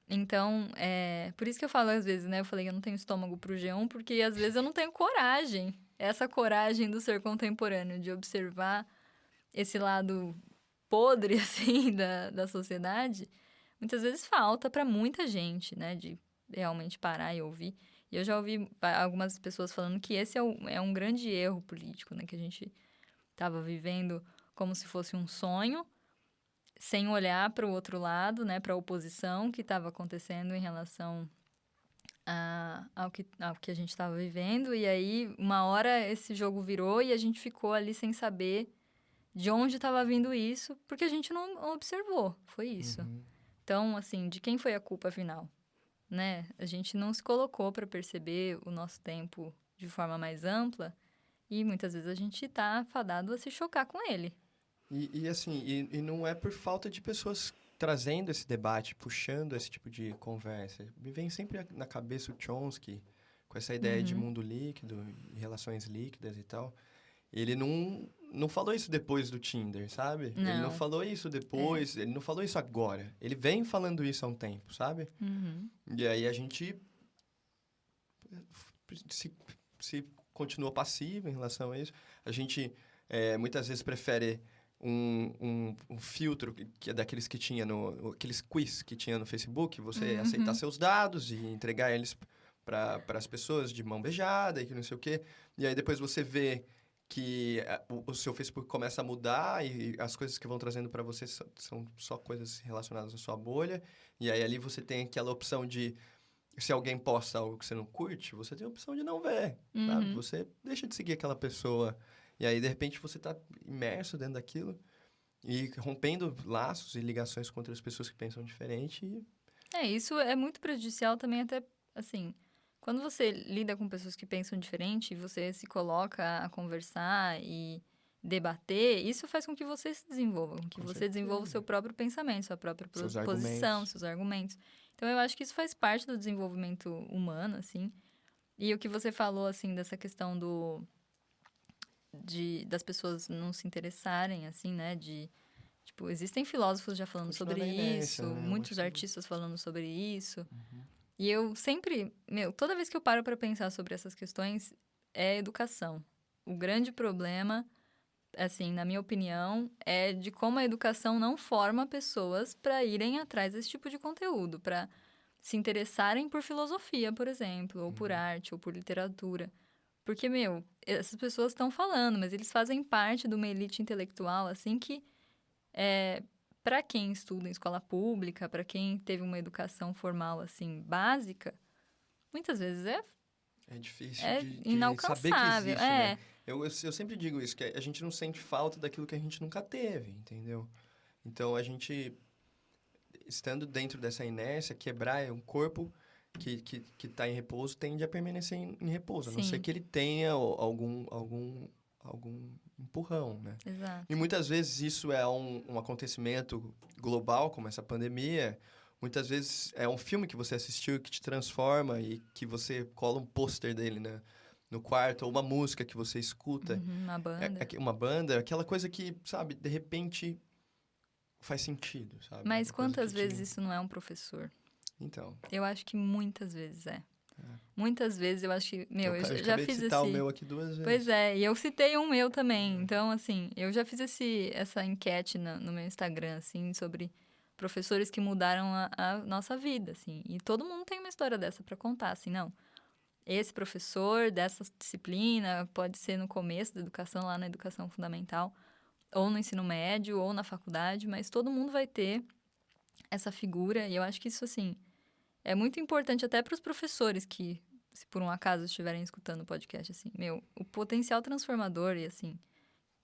Então, por isso que eu falo às vezes, né? Eu falei que eu não tenho estômago pro G1, porque às vezes eu não tenho coragem. Essa coragem do ser contemporâneo, de observar esse lado podre, assim, da sociedade, muitas vezes falta para muita gente, né? De realmente parar e ouvir. E eu já ouvi algumas pessoas falando que esse é um grande erro político, né? Que a gente estava vivendo como se fosse um sonho, sem olhar para o outro lado, né, para a oposição que estava acontecendo em relação ao que a gente estava vivendo. E aí, uma hora, esse jogo virou e a gente ficou ali sem saber de onde estava vindo isso, porque a gente não observou. Foi isso. Então, assim, de quem foi a culpa, afinal? Né? A gente não se colocou para perceber o nosso tempo de forma mais ampla e muitas vezes a gente está fadado a se chocar com ele. E não é por falta de pessoas trazendo esse debate, puxando esse tipo de conversa. Me vem sempre na cabeça o Chomsky, com essa ideia de mundo líquido e relações líquidas e tal. Ele não falou isso depois do Tinder, sabe? Não. Ele não falou isso depois, ele não falou isso agora. Ele vem falando isso há um tempo, sabe? E aí a gente se continua passivo em relação a isso. A gente muitas vezes prefere um filtro que é daqueles que tinha aqueles quiz que tinha no Facebook, você aceitar seus dados e entregar eles para as pessoas de mão beijada e que não sei o quê. E aí depois você vê que o seu Facebook começa a mudar e as coisas que vão trazendo para você são só coisas relacionadas à sua bolha. E aí ali você tem aquela opção de, se alguém posta algo que você não curte, você tem a opção de não ver, sabe? Você deixa de seguir aquela pessoa. E aí, de repente, você está imerso dentro daquilo e rompendo laços e ligações com outras pessoas que pensam diferente. Isso é muito prejudicial também, até, assim, quando você lida com pessoas que pensam diferente e você se coloca a conversar e debater, isso faz com que você se desenvolva, com que você desenvolva o seu próprio pensamento, sua própria posição, seus argumentos. Então, eu acho que isso faz parte do desenvolvimento humano, assim. E o que você falou, assim, dessa questão das pessoas não se interessarem, assim, né? Tipo, existem filósofos já falando sobre isso, muitos artistas falando sobre isso. E eu sempre, toda vez que eu paro para pensar sobre essas questões, é educação. O grande problema, assim, na minha opinião, é de como a educação não forma pessoas para irem atrás desse tipo de conteúdo, para se interessarem por filosofia, por exemplo, ou por arte, ou por literatura. Porque, essas pessoas estão falando, mas eles fazem parte de uma elite intelectual, assim, que para quem estuda em escola pública, para quem teve uma educação formal, assim, básica, muitas vezes é difícil de inalcançável. Saber que existe, né? Eu sempre digo isso, que a gente não sente falta daquilo que a gente nunca teve, entendeu? Então, a gente, estando dentro dessa inércia, quebrar um corpo que está em repouso tende a permanecer em repouso. A não ser que ele tenha algum empurrão, né? Exato. E muitas vezes isso é um acontecimento global, como essa pandemia. Muitas vezes é um filme que você assistiu que te transforma e que você cola um pôster dele, né, no quarto, ou uma música que você escuta. Uma banda. Uma banda, aquela coisa que, sabe, de repente faz sentido, sabe? Mas quantas vezes isso não é um professor? Então. Eu acho que muitas vezes é. Muitas vezes eu acho que, eu já fiz de citar o meu aqui 2 vezes. Pois é, e eu citei um meu também. Então, assim, eu já fiz essa enquete no meu Instagram, assim, sobre professores que mudaram a nossa vida, assim. E todo mundo tem uma história dessa para contar, assim, não. Esse professor dessa disciplina pode ser no começo da educação, lá na educação fundamental, ou no ensino médio, ou na faculdade, mas todo mundo vai ter essa figura. E eu acho que isso, assim, é muito importante até para os professores que, se por um acaso estiverem escutando o podcast, assim, o potencial transformador e, assim,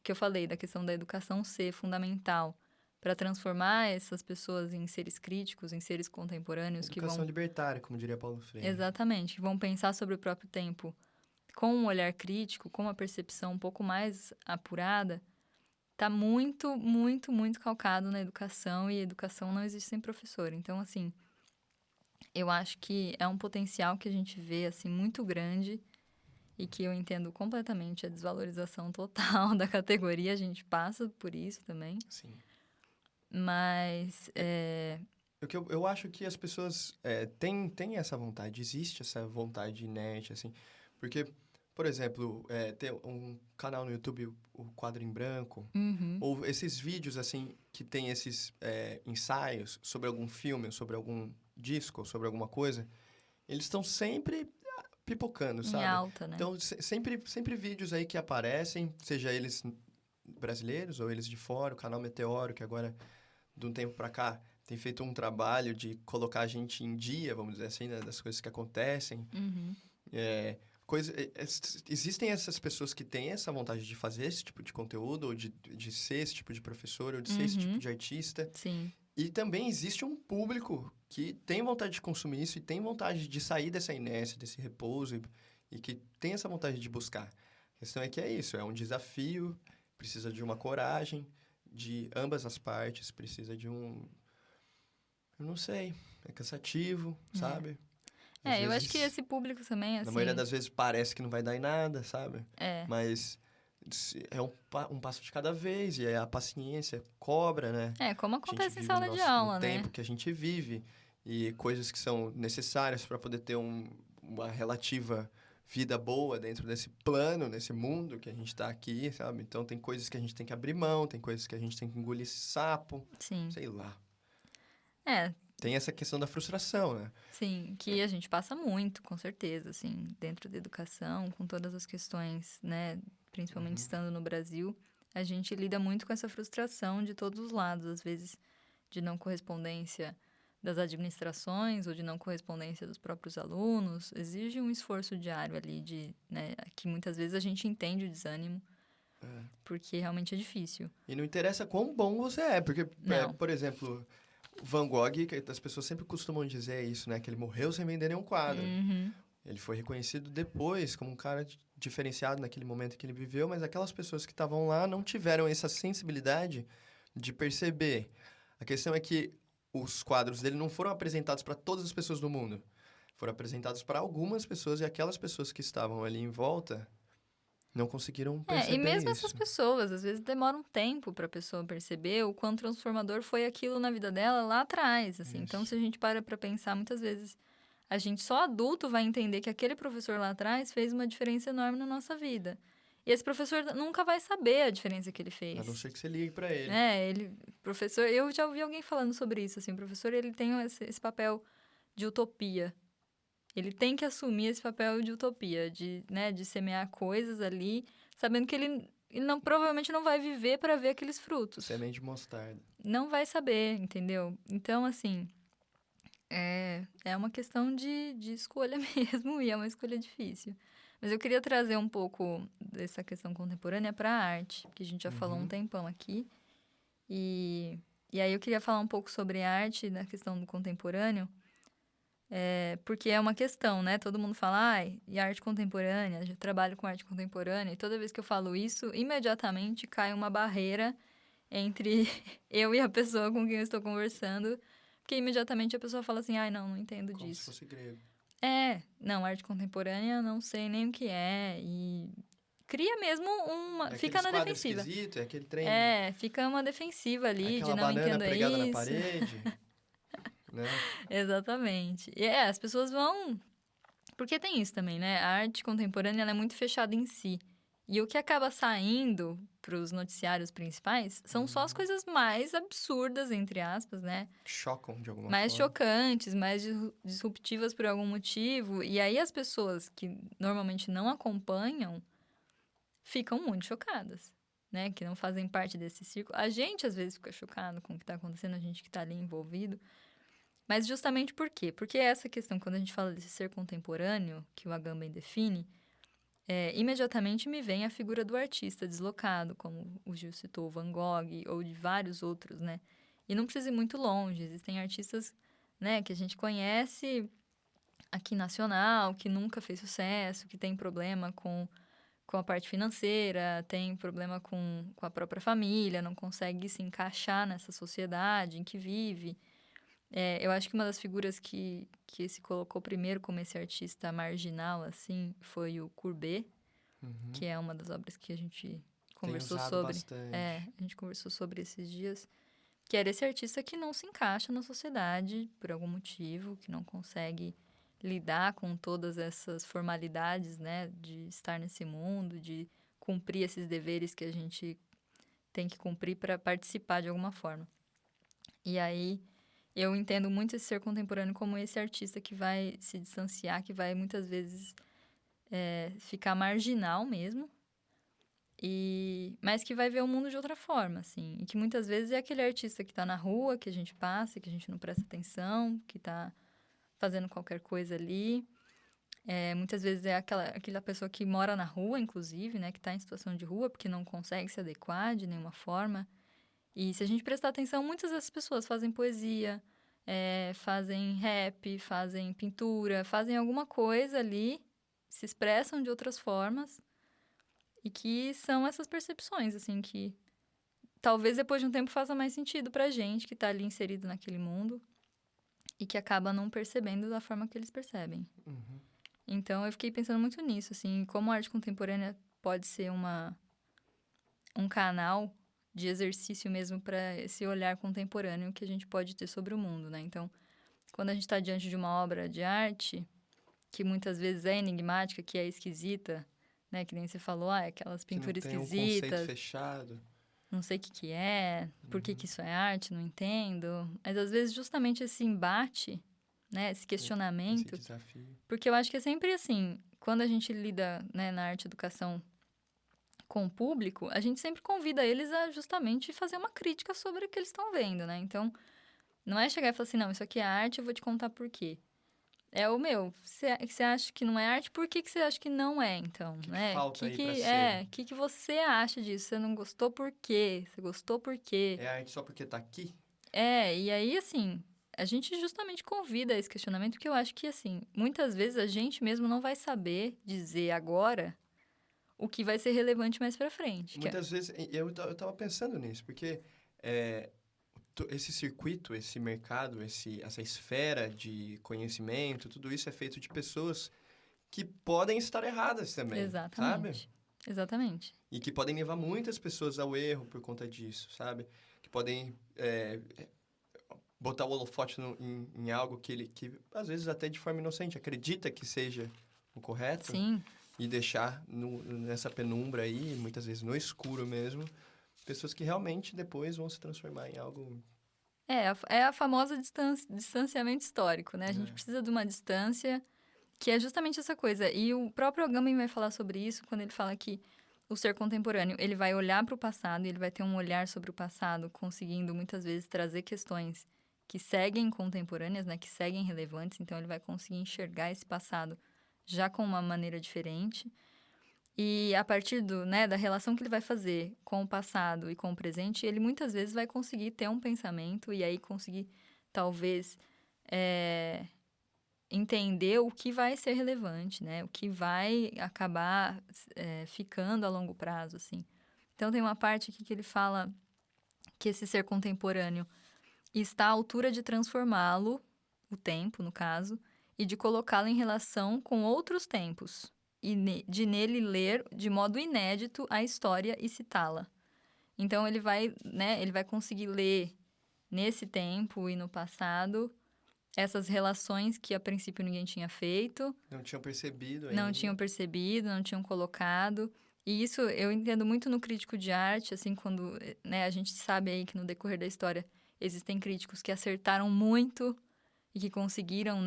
que eu falei da questão da educação ser fundamental para transformar essas pessoas em seres críticos, em seres contemporâneos que vão... Educação libertária, como diria Paulo Freire. Exatamente, que vão pensar sobre o próprio tempo com um olhar crítico, com uma percepção um pouco mais apurada, tá muito, muito, muito calcado na educação, e educação não existe sem professor. Então, assim, eu acho que é um potencial que a gente vê, assim, muito grande e que eu entendo completamente a desvalorização total da categoria. A gente passa por isso também. Sim. Mas, Eu acho que as pessoas têm essa vontade, existe essa vontade inerte, assim. Porque, por exemplo, tem um canal no YouTube, o Quadro em Branco, ou esses vídeos, assim, que tem esses ensaios sobre algum filme, sobre algum disco, sobre alguma coisa, eles estão sempre pipocando, sabe? em alta, né? Então, sempre vídeos aí que aparecem, seja eles brasileiros ou eles de fora, o canal Meteoro, que agora de um tempo para cá, tem feito um trabalho de colocar a gente em dia, vamos dizer assim, né, das coisas que acontecem. Existem essas pessoas que têm essa vontade de fazer esse tipo de conteúdo, ou de ser esse tipo de professor, ou de ser esse tipo de artista. Sim. E também existe um público que tem vontade de consumir isso e tem vontade de sair dessa inércia, desse repouso, e que tem essa vontade de buscar. A questão é que é isso, é um desafio, precisa de uma coragem de ambas as partes, precisa de um... Eu não sei, é cansativo, sabe? Às Eu acho vezes, que esse público também, assim... na maioria das vezes parece que não vai dar em nada, sabe? Mas é um passo de cada vez, e aí a paciência cobra, né? Como acontece em no sala de aula, no né? tempo que a gente vive, e coisas que são necessárias para poder ter uma relativa vida boa dentro desse plano, nesse mundo que a gente está aqui, sabe? Então, tem coisas que a gente tem que abrir mão, tem coisas que a gente tem que engolir sapo, Sim. sei lá. É. Tem essa questão da frustração, né? Sim, que a gente passa muito, com certeza, assim, dentro da educação, com todas as questões, né? Principalmente estando no Brasil, a gente lida muito com essa frustração de todos os lados, às vezes de não correspondência das administrações ou de não correspondência dos próprios alunos. Exige um esforço diário ali né, que muitas vezes a gente entende o desânimo, porque realmente é difícil. E não interessa quão bom você é, porque, por exemplo, Van Gogh, que as pessoas sempre costumam dizer isso, né? Que ele morreu sem vender nenhum quadro. Ele foi reconhecido depois como um cara diferenciado naquele momento que ele viveu, mas aquelas pessoas que estavam lá não tiveram essa sensibilidade de perceber. A questão é que os quadros dele não foram apresentados para todas as pessoas do mundo. Foram apresentados para algumas pessoas, e aquelas pessoas que estavam ali em volta não conseguiram perceber e mesmo isso. essas pessoas, às vezes demora um tempo para a pessoa perceber o quão transformador foi aquilo na vida dela lá atrás, assim. Então, se a gente para pensar, muitas vezes a gente só adulto vai entender que aquele professor lá atrás fez uma diferença enorme na nossa vida. E esse professor nunca vai saber a diferença que ele fez. A não ser que você ligue para ele. Professor, eu já ouvi alguém falando sobre isso, assim, o professor, ele tem esse papel de utopia. Ele tem que assumir esse papel de utopia, de semear coisas ali, sabendo que ele provavelmente não vai viver para ver aqueles frutos. Semente de mostarda. Não vai saber, entendeu? Então, assim, é uma questão de escolha mesmo, e é uma escolha difícil. Mas eu queria trazer um pouco dessa questão contemporânea para a arte, que a gente já falou um tempão aqui. E aí eu queria falar um pouco sobre arte na questão do contemporâneo, porque é uma questão, né? Todo mundo fala, e arte contemporânea, eu trabalho com arte contemporânea, e toda vez que eu falo isso, imediatamente cai uma barreira entre eu e a pessoa com quem eu estou conversando, porque imediatamente a pessoa fala assim, não entendo disso. Como se fosse grego. Não, arte contemporânea, não sei nem o que é, e cria mesmo fica na defensiva. É aquele trem. Fica uma defensiva ali, de não banana entender pregada isso. na parede, né? Exatamente. E as pessoas vão... Porque tem isso também, né? A arte contemporânea, ela é muito fechada em si. E o que acaba saindo para os noticiários principais são só as coisas mais absurdas, entre aspas, né? Chocam de alguma mais forma. chocantes, mais disruptivas por algum motivo. E aí as pessoas que normalmente não acompanham ficam muito chocadas, né? Que não fazem parte desse círculo. A gente, às vezes, fica chocado com o que está acontecendo, a gente que está ali envolvido. Mas justamente por quê? Porque essa questão, quando a gente fala desse ser contemporâneo, que o Agamben define, imediatamente me vem a figura do artista deslocado, como o Gil citou, Van Gogh, ou de vários outros, né? E não precisa ir muito longe, existem artistas, né, que a gente conhece aqui nacional, que nunca fez sucesso, que tem problema com a parte financeira, tem problema com a própria família, não consegue se encaixar nessa sociedade em que vive. Eu acho que uma das figuras que se colocou primeiro como esse artista marginal, assim, foi o Courbet, que é uma das obras que a gente conversou sobre. Bastante. A gente conversou sobre esses dias. Que era esse artista que não se encaixa na sociedade por algum motivo, que não consegue lidar com todas essas formalidades, né? De estar nesse mundo, de cumprir esses deveres que a gente tem que cumprir para participar de alguma forma. E aí, eu entendo muito esse ser contemporâneo como esse artista que vai se distanciar, que vai muitas vezes ficar marginal mesmo. Mas que vai ver o mundo de outra forma, assim. E que muitas vezes é aquele artista que tá na rua, que a gente passa, que a gente não presta atenção, que tá fazendo qualquer coisa ali. Muitas vezes é aquela pessoa que mora na rua, inclusive, né? Que tá em situação de rua, porque não consegue se adequar de nenhuma forma. E se a gente prestar atenção, muitas dessas pessoas fazem poesia, fazem rap, fazem pintura, fazem alguma coisa ali, se expressam de outras formas. E que são essas percepções, assim, que talvez depois de um tempo faça mais sentido pra gente que tá ali inserido naquele mundo e que acaba não percebendo da forma que eles percebem. Uhum. Então, eu fiquei pensando muito nisso, assim, como a arte contemporânea pode ser um canal de exercício mesmo para esse olhar contemporâneo que a gente pode ter sobre o mundo, né? Então, quando a gente está diante de uma obra de arte, que muitas vezes é enigmática, que é esquisita, né? Que nem você falou, aquelas pinturas que não tem esquisitas. Um conceito fechado. Não sei o que é, por que isso é arte, não entendo. Mas às vezes justamente esse embate, né, esse questionamento. Esse desafio. Porque eu acho que é sempre assim, quando a gente lida, né, na arte e educação com o público, a gente sempre convida eles a justamente fazer uma crítica sobre o que eles estão vendo, né? Então, não é chegar e falar assim, não, isso aqui é arte, eu vou te contar por quê. Você acha que não é arte, por que você acha que não é, então? Que né? falta aí pra ser? O que você acha disso? Você não gostou por quê? Você gostou por quê? É arte só porque tá aqui? E aí, assim, a gente justamente convida esse questionamento, porque eu acho que, assim, muitas vezes a gente mesmo não vai saber dizer agora o que vai ser relevante mais pra frente. Muitas vezes, eu tava pensando nisso, porque esse circuito, esse mercado, essa esfera de conhecimento, tudo isso é feito de pessoas que podem estar erradas também, Exatamente. sabe? Exatamente. E que podem levar muitas pessoas ao erro por conta disso, sabe? Que podem botar o holofote em algo que às vezes até de forma inocente, acredita que seja o correto. Sim. E deixar nessa penumbra aí, muitas vezes no escuro mesmo, pessoas que realmente depois vão se transformar em algo... É a famosa distanciamento histórico, né? A gente precisa de uma distância que é justamente essa coisa. E o próprio Agamben vai falar sobre isso quando ele fala que o ser contemporâneo, ele vai olhar para o passado e ele vai ter um olhar sobre o passado, conseguindo muitas vezes trazer questões que seguem contemporâneas, né? Que seguem relevantes. Então, ele vai conseguir enxergar esse passado já com uma maneira diferente. E a partir da relação que ele vai fazer com o passado e com o presente, ele muitas vezes vai conseguir ter um pensamento e aí conseguir, talvez, entender o que vai ser relevante, né? O que vai acabar ficando a longo prazo, assim. Então, tem uma parte aqui que ele fala que esse ser contemporâneo está à altura de transformá-lo, o tempo, no caso, e de colocá-lo em relação com outros tempos, e de nele ler de modo inédito a história e citá-la. Então, ele vai conseguir ler nesse tempo e no passado essas relações que a princípio ninguém tinha feito. Não tinham percebido ainda. Não tinham colocado. E isso eu entendo muito no crítico de arte, assim, quando a gente sabe aí que no decorrer da história existem críticos que acertaram muito e que conseguiram,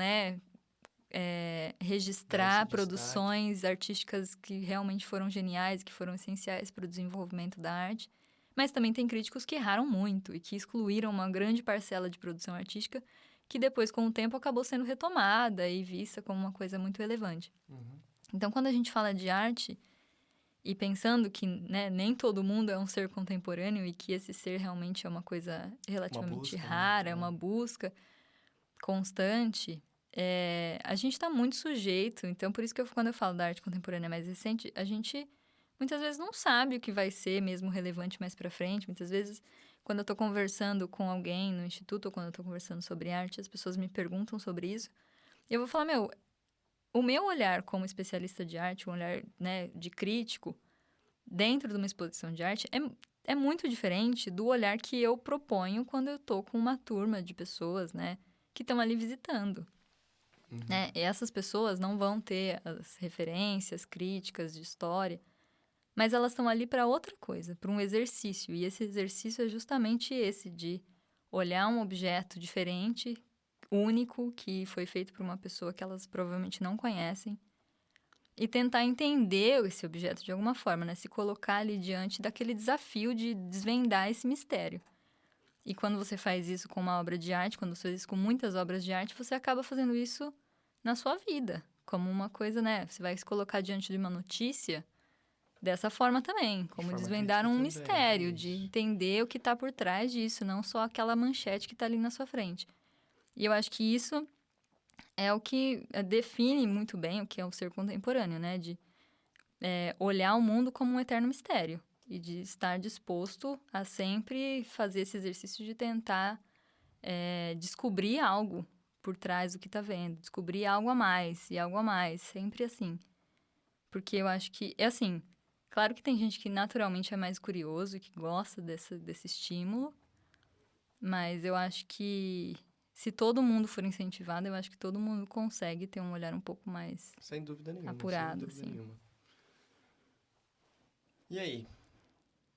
registrar produções artísticas que realmente foram geniais, que foram essenciais para o desenvolvimento da arte. Mas também tem críticos que erraram muito e que excluíram uma grande parcela de produção artística que depois, com o tempo, acabou sendo retomada e vista como uma coisa muito relevante. Uhum. Então, quando a gente fala de arte, e pensando que nem todo mundo é um ser contemporâneo e que esse ser realmente é uma coisa relativamente rara, é uma busca constante, a gente está muito sujeito. Então, por isso que quando eu falo da arte contemporânea mais recente, a gente muitas vezes não sabe o que vai ser mesmo relevante mais para frente. Muitas vezes, quando eu estou conversando com alguém no instituto ou quando eu estou conversando sobre arte, as pessoas me perguntam sobre isso. E eu vou falar, o meu olhar como especialista de arte, um olhar de crítico, dentro de uma exposição de arte, é muito diferente do olhar que eu proponho quando eu estou com uma turma de pessoas, que estão ali visitando. Uhum. E essas pessoas não vão ter as referências críticas de história, mas elas estão ali para outra coisa, para um exercício. E esse exercício é justamente esse, de olhar um objeto diferente, único, que foi feito por uma pessoa que elas provavelmente não conhecem, e tentar entender esse objeto de alguma forma, né? Se colocar ali diante daquele desafio de desvendar esse mistério. E quando você faz isso com uma obra de arte, quando você faz isso com muitas obras de arte, você acaba fazendo isso na sua vida. Como uma coisa, né? Você vai se colocar diante de uma notícia dessa forma também. Como desvendar um mistério, de entender o que está por trás disso, não só aquela manchete que está ali na sua frente. E eu acho que isso é o que define muito bem o que é o ser contemporâneo, né? De olhar o mundo como um eterno mistério. E de estar disposto a sempre fazer esse exercício de tentar descobrir algo por trás do que está vendo. Descobrir algo a mais e algo a mais. Sempre assim. Porque eu acho que... É assim, claro que tem gente que naturalmente é mais curioso e que gosta desse estímulo. Mas eu acho que... Se todo mundo for incentivado, eu acho que todo mundo consegue ter um olhar um pouco mais sem dúvida nenhuma, apurado, sem dúvida assim. nenhuma. E aí?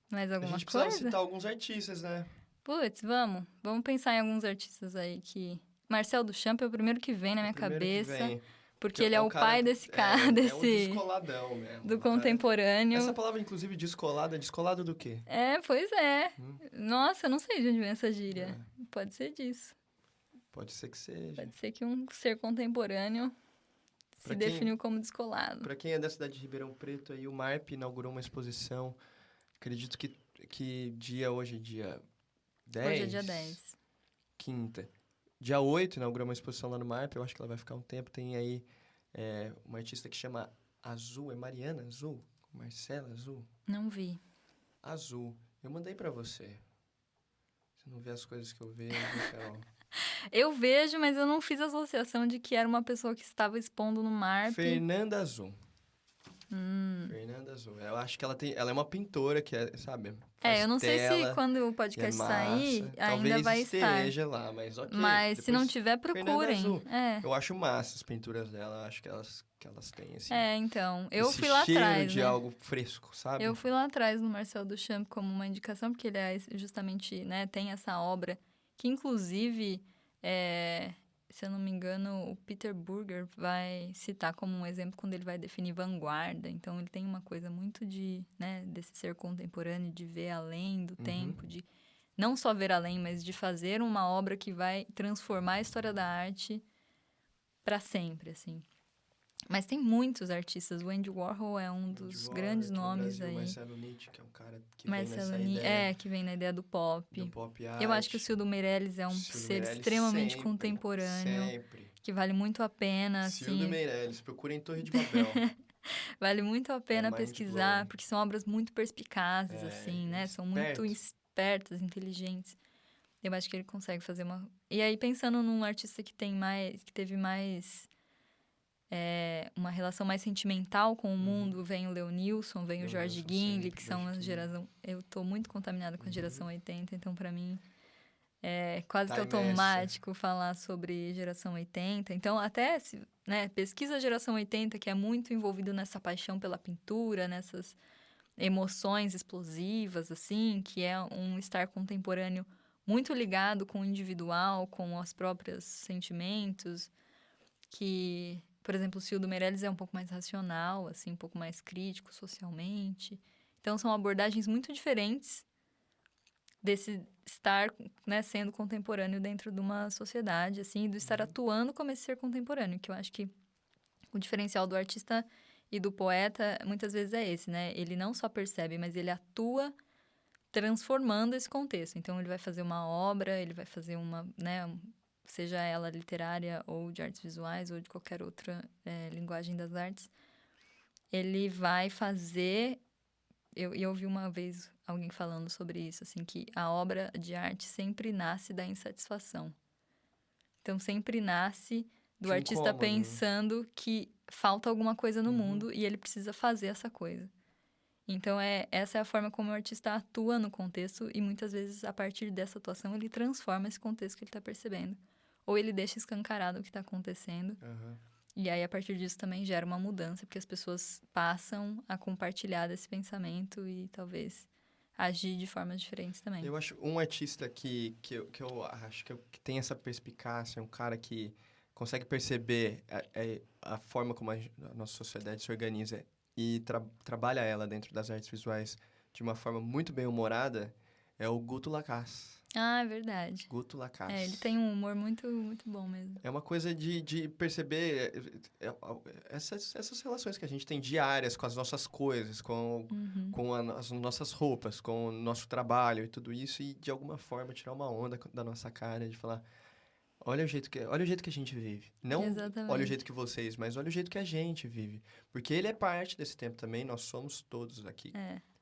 Mais alguma A gente coisa? precisava citar alguns artistas, né? Putz, vamos pensar em alguns artistas aí que... Marcel Duchamp é o primeiro que vem na minha cabeça. Porque ele é o pai desse cara, É um descoladão mesmo. Do contemporâneo. Essa palavra, inclusive, descolado do quê? Pois é. Nossa, eu não sei de onde vem essa gíria. Pode ser disso. Pode ser que seja. Pode ser que um ser contemporâneo se definiu como descolado. Para quem é da cidade de Ribeirão Preto, aí o MARP inaugurou uma exposição. Acredito que hoje é dia 10? Hoje é dia 10. Quinta. Dia 8 inaugurou uma exposição lá no MARP. Eu acho que ela vai ficar um tempo. Tem aí uma artista que chama Azul. É Mariana Azul? Marcela Azul? Não vi. Azul. Eu mandei para você. Você não vê as coisas que eu vejo, Carol. Eu vejo, mas eu não fiz a associação de que era uma pessoa que estava expondo no MARP. Fernanda Azul. Fernanda Azul. Eu acho que ela é uma pintora que sabe? Eu não sei se quando o podcast sair ainda vai estar. Talvez esteja lá, mas ok. Mas se não tiver, procurem. Azul. Eu acho massa as pinturas dela, acho que elas têm esse... então. Eu fui lá cheiro atrás, de algo fresco, sabe? Eu fui lá atrás no Marcel Duchamp como uma indicação, porque ele justamente, né, tem essa obra que, inclusive, se eu não me engano, o Peter Burger vai citar como um exemplo quando ele vai definir vanguarda. Então, ele tem uma coisa muito desse ser contemporâneo, de ver além do tempo, de não só ver além, mas de fazer uma obra que vai transformar a história da arte para sempre, assim. Mas tem muitos artistas. O Andy Warhol é um dos grandes nomes aí. Marcelo Nietzsche, que é um cara que vem nessa ideia. Que vem na ideia do pop. Do pop art. Eu acho que o Cildo Meirelles é um ser extremamente contemporâneo. Sempre. Que vale muito a pena, assim. Cildo Meirelles, procurem Torre de Babel. Vale muito a pena pesquisar, porque são obras muito perspicazes, assim, né? São muito espertas, inteligentes. Eu acho que ele consegue fazer uma... E aí, pensando num artista que teve mais... uma relação mais sentimental com o mundo, vem o Leonilson, vem o Jorge Guinle, que são a geração... Eu tô muito contaminada com a geração 80, então pra mim é quase que automático falar sobre geração 80. Então até pesquisa a geração 80, que é muito envolvido nessa paixão pela pintura, nessas emoções explosivas, assim, que é um estar contemporâneo muito ligado com o individual, com os próprios sentimentos, que... Por exemplo, o Cildo Meirelles é um pouco mais racional, assim, um pouco mais crítico socialmente. Então, são abordagens muito diferentes desse estar, sendo contemporâneo dentro de uma sociedade, assim, e do estar atuando como esse ser contemporâneo, que eu acho que o diferencial do artista e do poeta, muitas vezes, é esse, né? Ele não só percebe, mas ele atua transformando esse contexto. Então, ele vai fazer uma obra, ele vai fazer uma, seja ela literária ou de artes visuais ou de qualquer outra linguagem das artes, ele vai fazer... Eu ouvi uma vez alguém falando sobre isso, assim, que a obra de arte sempre nasce da insatisfação. Então, sempre nasce do artista pensando que falta alguma coisa no mundo e ele precisa fazer essa coisa. Então, essa é a forma como o artista atua no contexto e, muitas vezes, a partir dessa atuação, ele transforma esse contexto que ele está percebendo. Ou ele deixa escancarado o que está acontecendo. E aí, a partir disso, também gera uma mudança, porque as pessoas passam a compartilhar desse pensamento e, talvez, agir de formas diferentes também. Eu acho um artista que eu acho que tem essa perspicácia, um cara que consegue perceber a forma como a nossa sociedade se organiza e trabalha ela dentro das artes visuais de uma forma muito bem humorada, é o Guto Lacasse. Ah, é verdade. Guto Lacasse. Ele tem um humor muito, muito bom mesmo. É uma coisa de perceber essas relações que a gente tem diárias com as nossas coisas, com as nossas roupas, com o nosso trabalho e tudo isso, e de alguma forma tirar uma onda da nossa cara, de falar, olha o jeito que a gente vive. Não Exatamente. olha o jeito que vocês, mas olha o jeito que a gente vive. Porque ele é parte desse tempo também, nós somos todos aqui.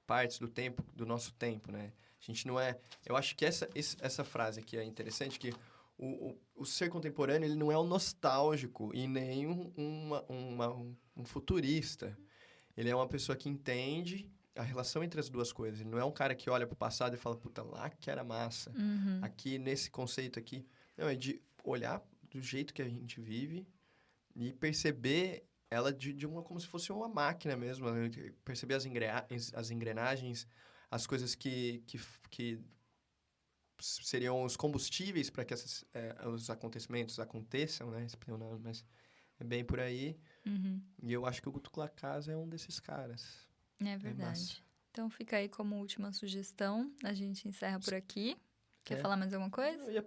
Partes do tempo, do nosso tempo, né? A gente não é... Eu acho que essa frase aqui é interessante, que o ser contemporâneo, ele não é um nostálgico e nem um futurista. Ele é uma pessoa que entende a relação entre as duas coisas. Ele não é um cara que olha para o passado e fala, puta, lá que era massa. Aqui, nesse conceito aqui... Não, é de olhar do jeito que a gente vive e perceber ela como se fosse uma máquina mesmo. Perceber as engrenagens, as coisas que seriam os combustíveis para que os acontecimentos aconteçam, né? Mas é bem por aí. E eu acho que o Guto Lacasse é um desses caras. É verdade. Então fica aí como última sugestão. A gente encerra por aqui. Quer falar mais alguma coisa? Eu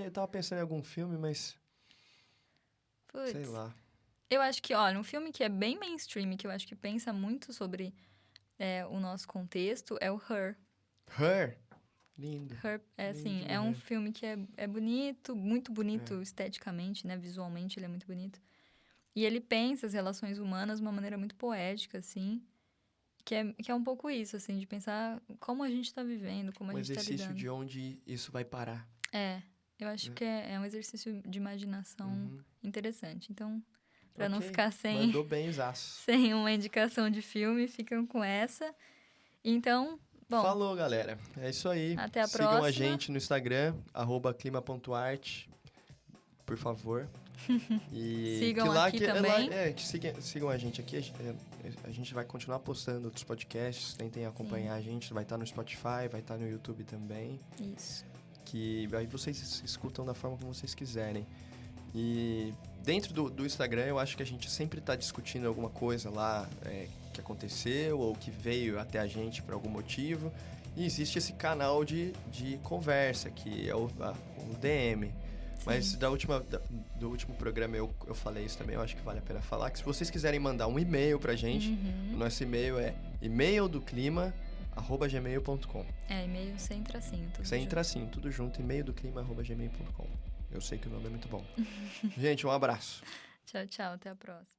tava pensando em algum filme, mas... Puts. Sei lá. Eu acho que, olha, um filme que é bem mainstream, que eu acho que pensa muito sobre o nosso contexto, é o Her. Her? Lindo. Her, assim, é um filme que é bonito, muito bonito esteticamente, né? Visualmente ele é muito bonito. E ele pensa as relações humanas de uma maneira muito poética, assim, que é um pouco isso, assim, de pensar como a gente tá vivendo, como a gente tá lidando. Um exercício de onde isso vai parar. Eu acho que é um exercício de imaginação interessante. Então, pra não ficar Mandou bem, zaço. sem uma indicação de filme, ficam com essa. Então, bom... Falou, galera. É isso aí. Até a próxima. próxima. Sigam a gente no Instagram, @clima.art, por favor. E sigam aqui também. Sigam a gente aqui. A gente vai continuar postando outros podcasts. Tentem acompanhar a gente. Vai estar no Spotify, vai estar no YouTube também. Isso. Que aí vocês escutam da forma como vocês quiserem. E dentro do Instagram, eu acho que a gente sempre está discutindo alguma coisa lá que aconteceu ou que veio até a gente por algum motivo. E existe esse canal de conversa, que é o DM. Mas do último programa eu falei isso também, eu acho que vale a pena falar. Que se vocês quiserem mandar um e-mail pra gente, o nosso e-mail é emaildoclima@gmail.com. E-mail sem tracinho, tudo sem junto. Tracinho, tudo junto, emaildoclima@gmail.com. Eu sei que o nome é muito bom. Gente, um abraço. Tchau, tchau, até a próxima.